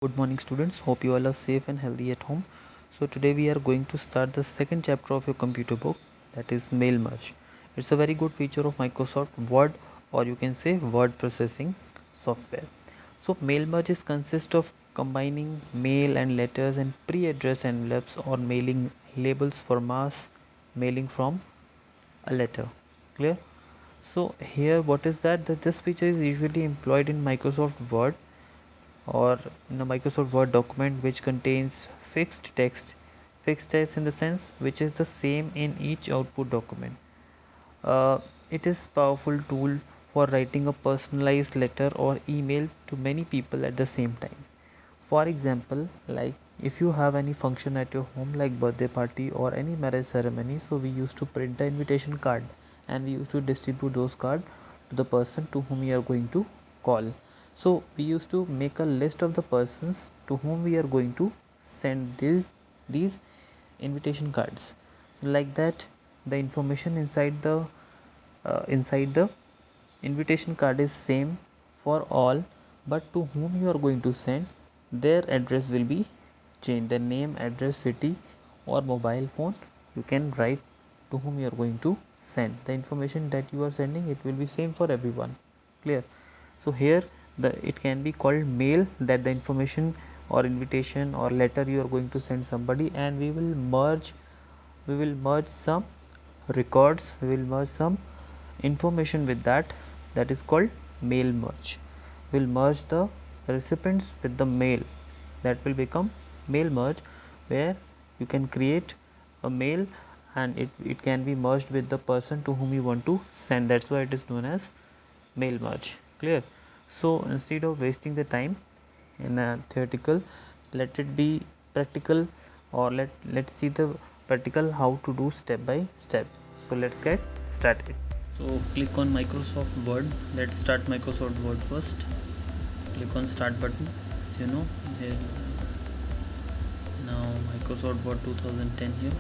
Good morning, students. Hope you all are safe and healthy at home. So today we are going to start the second chapter of your computer book, that is mail merge. It's a very good feature of Microsoft Word, or you can say word processing software. So mail merge is consist of combining mail and letters and pre-addressed envelopes or mailing labels for mass mailing from a letter. Clear? So here what is that this feature is usually employed in Microsoft Word or in a Microsoft Word document which contains fixed text in the sense which is the same in each output document. It is powerful tool for writing a personalized letter or email to many people at the same time. For example, like if you have any function at your home like birthday party or any marriage ceremony, so we used to print the invitation card and we used to distribute those cards to the person to whom we are going to call. So we used to make a list of the persons to whom we are going to send these invitation cards. So like that, the information inside the invitation card is same for all, but to whom you are going to send, their address will be changed. The name, address, city or mobile phone you can write to whom you are going to send. The information that you are sending, it will be same for everyone. Clear? So here it can be called mail, that the information or invitation or letter you are going to send somebody, and we will merge some records, we will merge some information with that is called mail merge. We'll merge the recipients with the mail, that will become mail merge, where you can create a mail and it can be merged with the person to whom you want to send. That's why it is known as mail merge. Clear? So instead of wasting the time in a theoretical, let it be practical, or let's see the practical how to do step by step. So let's get started. So click on Microsoft Word. Let's start Microsoft Word first. Click on start button. So here now Microsoft Word 2010 here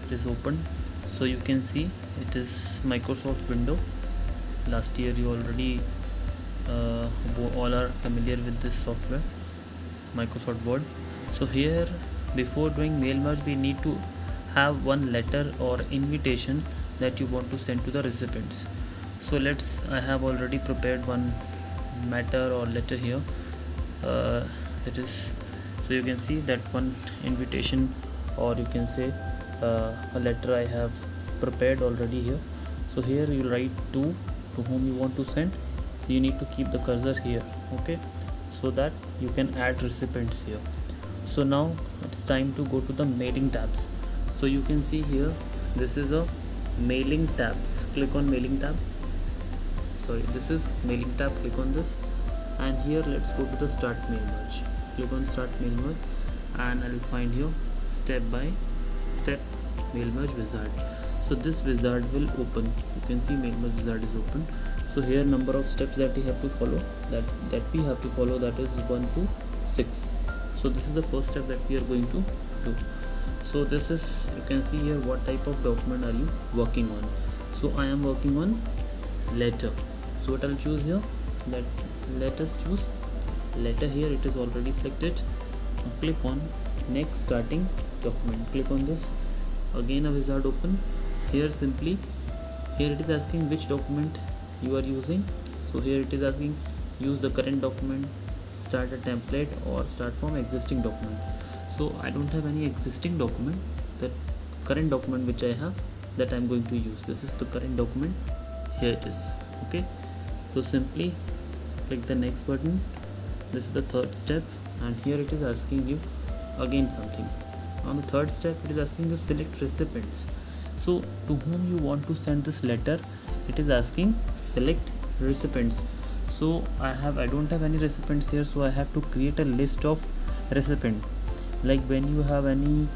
it is open. So you can see it is Microsoft window. Last year you already all are familiar with this software, Microsoft Word. So here, before doing mail merge, we need to have one letter or invitation that you want to send to the recipients. So I have already prepared one matter or letter here. It is, so you can see that one invitation, or you can say a letter I have prepared already here. So here you write to whom you want to send. So you need to keep the cursor here, okay, so that you can add recipients here. So now it's time to go to the mailing tabs. So you can see here, this is a mailing tabs. Click on mailing tab. Sorry, this is mailing tab. Click on this, and here let's go to the start mail merge. Click on start mail merge, and I'll find here step by step mail merge wizard. So this wizard will open. You can see mail merge wizard is open. So here number of steps that we have to follow, that is 1 to 6. So this is the first step that we are going to do. So this is, you can see here what type of document are you working on. So I am working on letter. So what I'll choose here, that let us choose letter. Here it is already selected. Now click on next starting document. Click on this. Again a wizard open. Here it is asking which document you are using. So here it is asking use the current document, start a template, or start from existing document. So I don't have any existing document. The current document which I have, that I'm going to use. This is the current document. Here it is. Okay, so simply click the next button. This is the third step, and here it is asking you again something. On the third step it is asking you select recipients. So to whom you want to send this letter, it is asking select recipients. So I don't have any recipients here, so I have to create a list of recipient. Like when you have any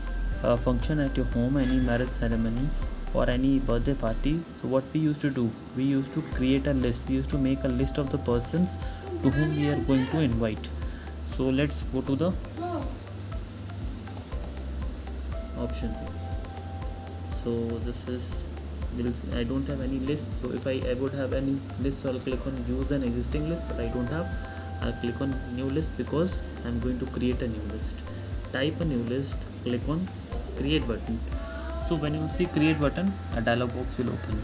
function at your home, any marriage ceremony or any birthday party, so what we used to do, we used to create a list. We used to make a list of the persons to whom we are going to invite. So let's go to the option. So this is, I don't have any list. So if I would have any list, so I'll click on use an existing list, but I don't have. I'll click on new list because I'm going to create a new list. Type a new list, click on create button. So when you will see create button, a dialog box will open.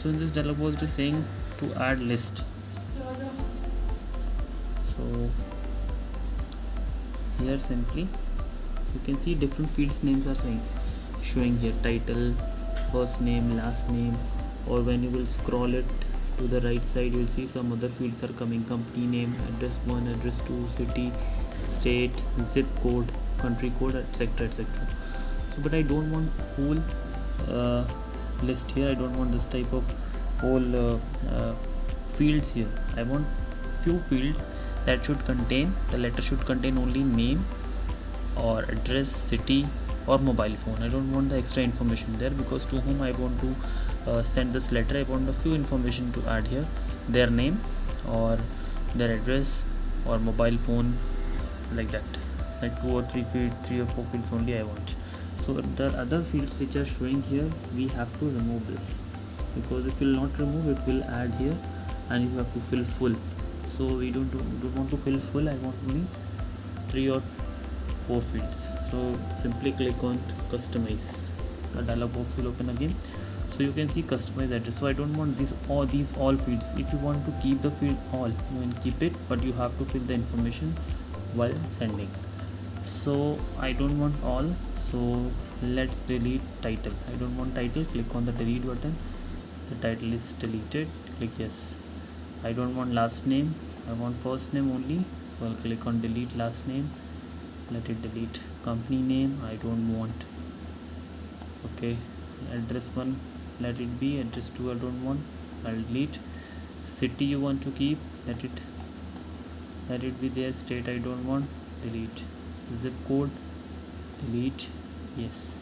So in this dialog box it is saying to add list. So here simply you can see different fields names are showing here, title, first name, last name, or when you will scroll it to the right side you will see some other fields are coming, company name, address 1, address 2, city, state, zip code, country code, etc, etc. So but I don't want whole list here. I don't want this type of whole fields here. I want few fields that should contain, the letter should contain only name or address, city or mobile phone. I don't want the extra information there, because to whom I want to send this letter, I want a few information to add here, their name or their address or mobile phone, like that, like 2 or 3 fields, 3 or 4 fields only I want. So the other fields which are showing here, we have to remove this, because if you will not remove, it will add here and you have to fill full. So we don't want to fill full. I want only 3 or 4 fields. So simply click on customize. The dialog box will open again. So you can see customize address. So I don't want these all fields. If you want to keep the field all, you can keep it, but you have to fill the information while sending. So I don't want all, so let's delete title. I don't want title. Click on the delete button. The title is deleted. Click yes. I don't want last name, I want first name only, so I'll click on delete last name, let it delete. Company name I don't want. Okay, address 1 let it be, address 2 I don't want, I'll delete. City you want to keep, let it be there. State I don't want, delete. Zip code, delete. Yes,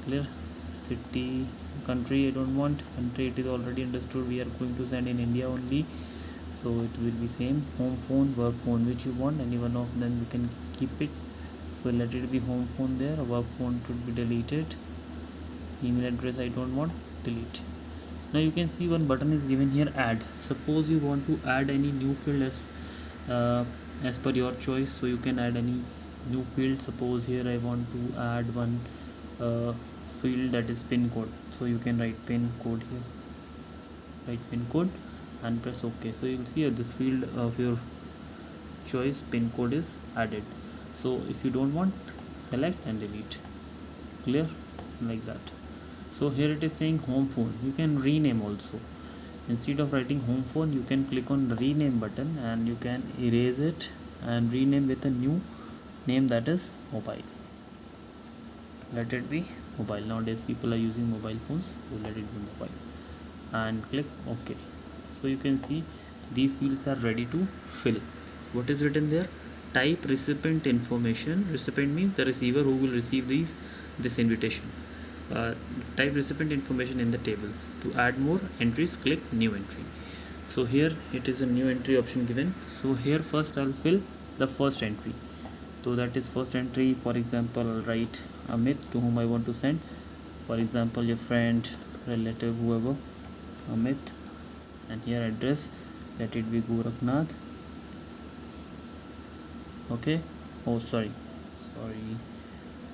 clear. City, country I don't want, country it is already understood, we are going to send in India only, so it will be same. Home phone, work phone, which you want, any one of them you can keep it, so let it be home phone there. Work phone should be deleted. Email address I don't want, delete. Now you can see one button is given here, add. Suppose you want to add any new field as per your choice, so you can add any new field. Suppose here I want to add one field, that is pin code, so you can write pin code here, write pin code and press OK. So you will see this field of your choice, pin code, is added. So if you don't want, select and delete. Clear, like that. So here it is saying home phone. You can rename also. Instead of writing home phone, you can click on the rename button and you can erase it and rename with a new name, that is mobile. Let it be mobile. Nowadays people are using mobile phones, so let it be mobile and click OK. So you can see these fields are ready to fill. What is written there? Type recipient information. Recipient means the receiver who will receive this invitation. Type recipient information in the table. To add more entries, click new entry. So here it is a new entry option given. So here first I'll fill the first entry. So that is first entry. For example, I'll write Amit, to whom I want to send. For example, your friend, relative, whoever, Amit, and here address, let it be Gorakhnath. Okay. Oh, sorry,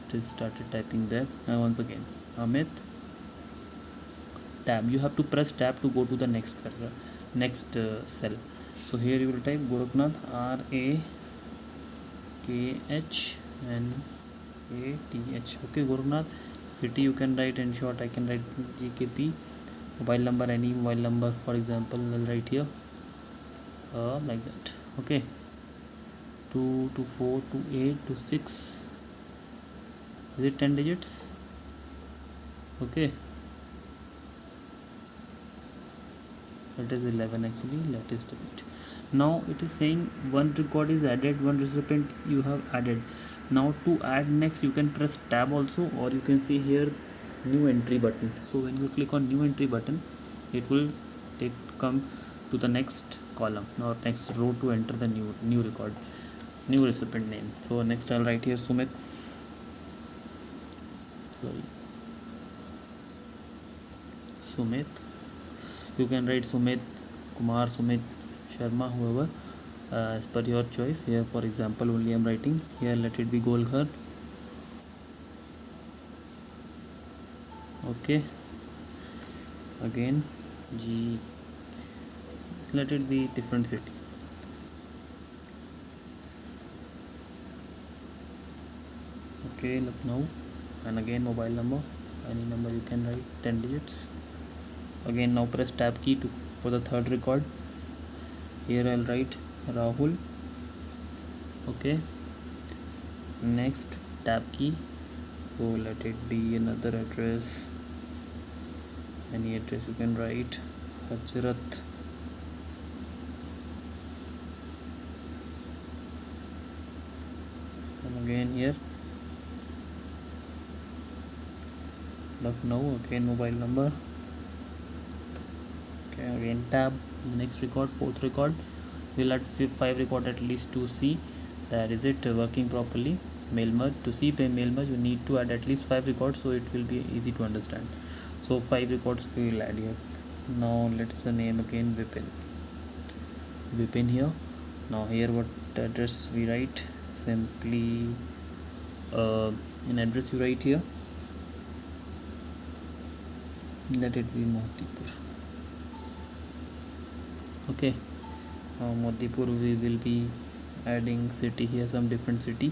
it is started typing there. Once again, Amit, tab. You have to press tab to go to the next paragraph, next cell. So here you will type Gorakhnath, RAKHNATH. Okay, Gorakhnath. City you can write, in short I can write GKP. Mobile number, any mobile number, for example I'll write here like that. Okay, 2 to 4 to 8 to 6, is it 10 digits? Okay, that is 11 actually. Let us delete. Now it is saying one record is added, one recipient you have added. Now to add next, you can press tab also, or you can see here new entry button. So when you click on new entry button, it will come to the next column or next row to enter the new record, new recipient name. So next I'll write here Sumit. You can write Sumit Kumar, Sumit Sharma, whoever. as per your choice. Here for example only I'm writing here, let it be Golghar. Okay, again G, let it be different city. Okay, Lucknow. And again mobile number, any number you can write, 10 digits. Again now press tab key to for the third record. Here I'll write Rahul. Okay, next tab key, so let it be another address, any address you can write, Hajrat. And again here Lucknow. Again mobile number. Okay, again tab, the next record, fourth record. We'll add 5 record at least to see that is it working properly. Mail merge, to see mail merge you need to add at least 5 records, so it will be easy to understand. So 5 records we will add here. Now let's the name again Vipin here. Now here what address we write, simply in address you write here, let it be Mohdipur. Okay, now Mohdipur we will be adding city here, some different city.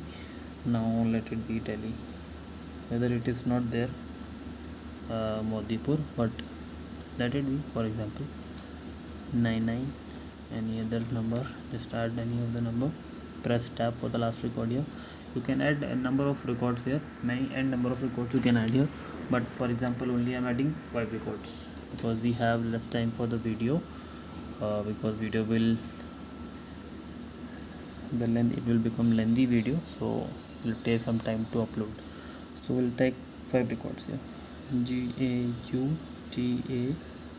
Now let it be Delhi, whether it is not there Mohdipur, but let it be for example 99, any other number, just add any of the number, press tab for the last record here. You can add a number of records here, many and number of records you can add here, but for example only I'm adding 5 records because we have less time for the video, because video will the length, it will become lengthy video, so it will take some time to upload. So we'll take 5 records here, Gautam,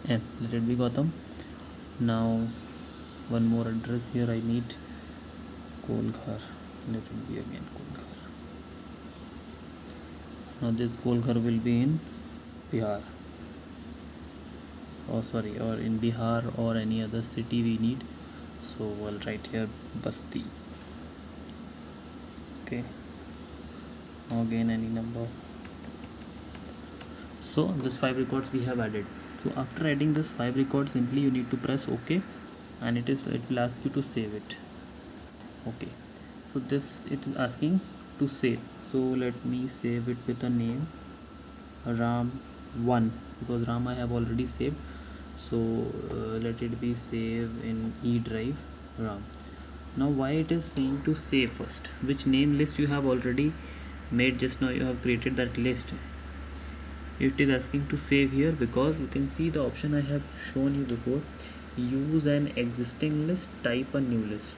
let it be Gautam. Now one more address here I need, Golghar, let it be again Golghar. Now this Golghar will be in Bihar, or in Bihar or any other city we need, so I'll write here Basti. Okay, now again any number. So this 5 records we have added. So after adding this 5 records, simply you need to press OK, and it will ask you to save it. Okay, so this it is asking to save, so let me save it with a name Ram1, because Ram I have already saved, so let it be save in E drive Ram. Now why it is saying to save first, which name list you have already made, just now you have created that list. It is asking to save here because you can see the option I have shown you before, use an existing list, type a new list.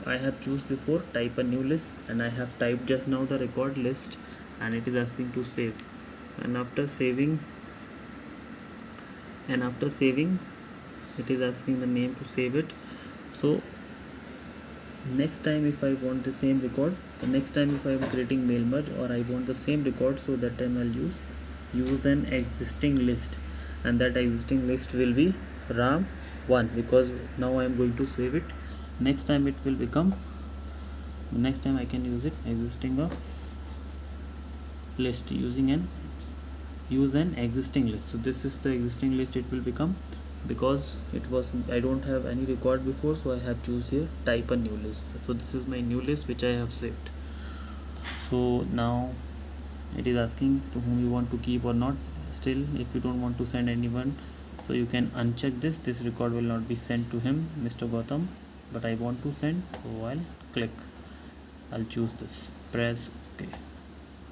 I have choose before type a new list, and I have typed just now the record list, and it is asking to save. And after saving it is asking the name to save it. So next time if I want the same record, the next time if I am creating mail merge or I want the same record, so that time I'll use an existing list, and that existing list will be Ram1, because now I am going to save it. Next time it will become, next time I can use it existing a list, use an existing list. So this is the existing list it will become, because I don't have any record before, so I have choose here type a new list. So this is my new list which I have saved. So now it is asking to whom you want to keep or not. Still, if you don't want to send anyone, so you can uncheck this record will not be sent to him, Mr. Gautam, but I want to send, so I'll choose this, press OK.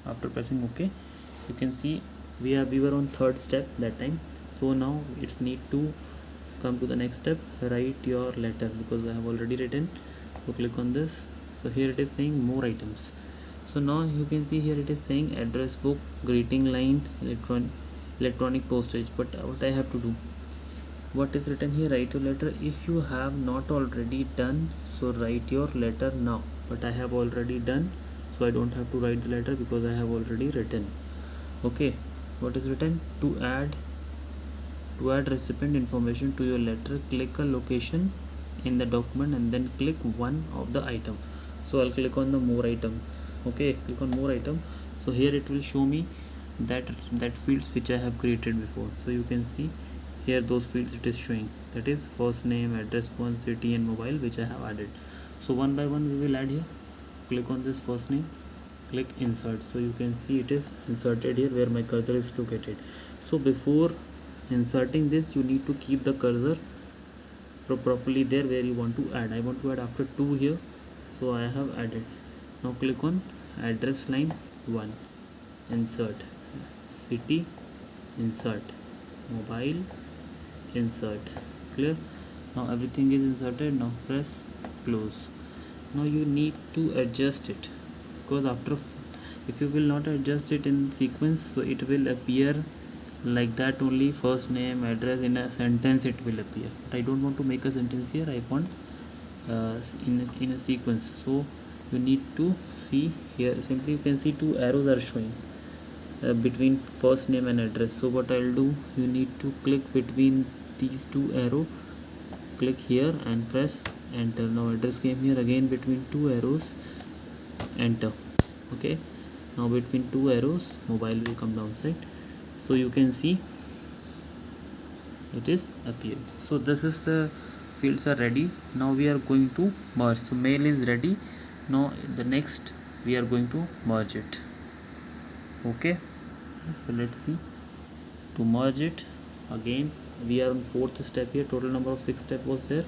After pressing OK, you can see we were on third step that time, so now it's need to come to the next step, write your letter, because I have already written. So click on this. So here it is saying more items. So now you can see here it is saying address book, greeting line, electronic postage. But what I have to do, what is written here, write your letter. If you have not already done, so write your letter now. But I have already done, so I don't have to write the letter because I have already written. Okay, what is written? To add recipient information to your letter, click a location in the document and then click one of the item. So I'll click on the more item. Okay, click on more item. So here it will show me that fields which I have created before. So you can see here those fields it is showing, that is first name, address, one, city and mobile, which I have added. So one by one we will add here. Click on this first name, click insert. So you can see it is inserted here where my cursor is located. So before inserting this, you need to keep the cursor properly there where you want to add. I want to add after 2 here, so I have added. Now click on address line 1, insert, city, insert, mobile, insert. Clear? Now everything is inserted. Now press close. Now you need to adjust it, because after if you will not adjust it in sequence, so it will appear like that only, first name, address, in a sentence it will appear. But I don't want to make a sentence here, I want in a sequence. So you need to see here, simply you can see 2 arrows are showing between first name and address. So what I'll do, you need to click between these 2 arrows, click here and press enter. Now address came here, again between 2 arrows, enter. Okay, now between 2 arrows mobile will come downside. So you can see it is appeared. So this is the fields are ready. Now we are going to merge. So mail is ready. Now the next we are going to merge it. Okay, so let's see. To merge it, again we are on 4th step here. Total number of 6 steps was there.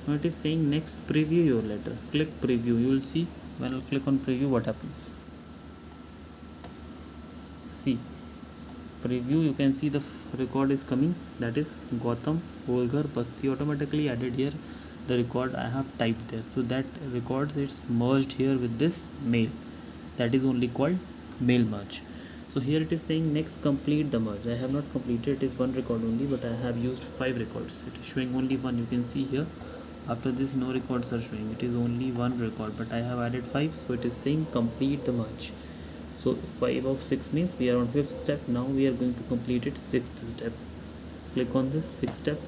Now it is saying next preview your letter. Click preview. You will see when I click on preview what happens. See, preview, you can see the record is coming, that is Gautam Holgar Basti, automatically added here the record I have typed there. So that records it's merged here with this mail, that is only called mail merge. So here it is saying next complete the merge. I have not completed, it is 1 record only, but I have used 5 records. It is showing only 1. You can see here after this no records are showing, it is only 1 record, but I have added 5. So it is saying complete the merge. So 5 of 6 means we are on 5th step. Now we are going to complete it 6th step. Click on this 6th step,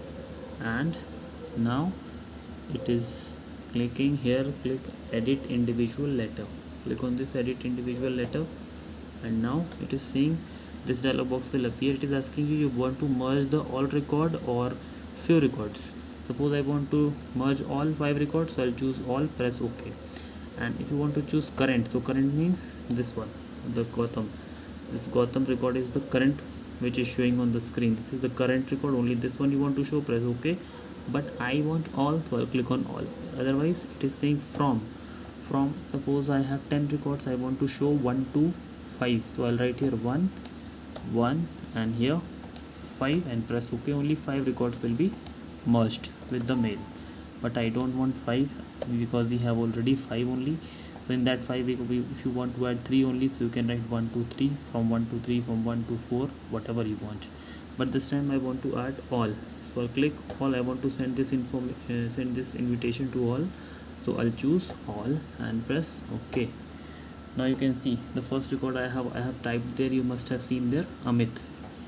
and now it is clicking here, click edit individual letter. Click on this edit individual letter, and now it is saying this dialog box will appear. It is asking you want to merge the all record or few records. Suppose I want to merge all 5 records, so I'll choose all, press OK. And if you want to choose current, so current means this one, the Gautam. This Gautam record is the current which is showing on the screen. This is the current record, only this one you want to show, press OK. But I want all, so I'll click on all. Otherwise it is saying from, suppose I have 10 records, I want to show 1 to 5, so I'll write here 1 and here 5 and press OK. Only 5 records will be merged with the mail, but I don't want 5 because we have already 5 only. So in that 5 if you want to add 3 only, so you can write 1 to 3, from 1 to 3, from 1 to 4, whatever you want. But this time I want to add all, so I'll click all. I want to send this send this invitation to all, so I'll choose all and press OK. Now you can see the first record I have typed there, you must have seen there, Amit.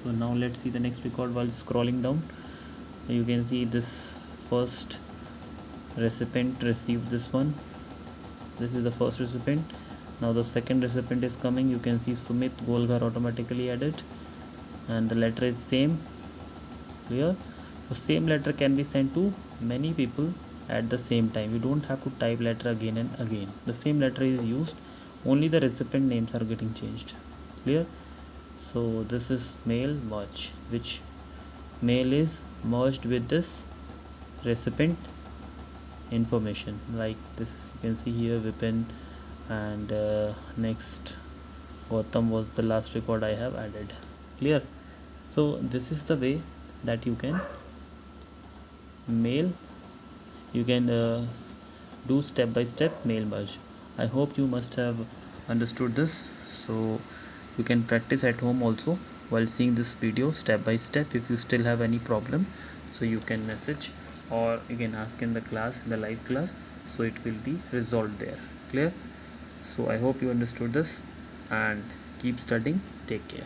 So now let's see the next record. While scrolling down, you can see this first recipient received this one. This is the first recipient. Now the second recipient is coming. You can see Sumit Golgar automatically added, and the letter is same. Clear? So same letter can be sent to many people at the same time. You don't have to type letter again and again. The same letter is used, only the recipient names are getting changed. Clear? So this is mail merge, which mail is merged with this recipient information, like this is, you can see here Vipin, and next Gautam was the last record I have added. Clear? So this is the way that you can mail, you can do step by step mail merge. I hope you must have understood this, so you can practice at home also while seeing this video step by step. If you still have any problem, so you can message or you can ask in the class, in the live class, so it will be resolved there. Clear? So I hope you understood this, and keep studying. Take care.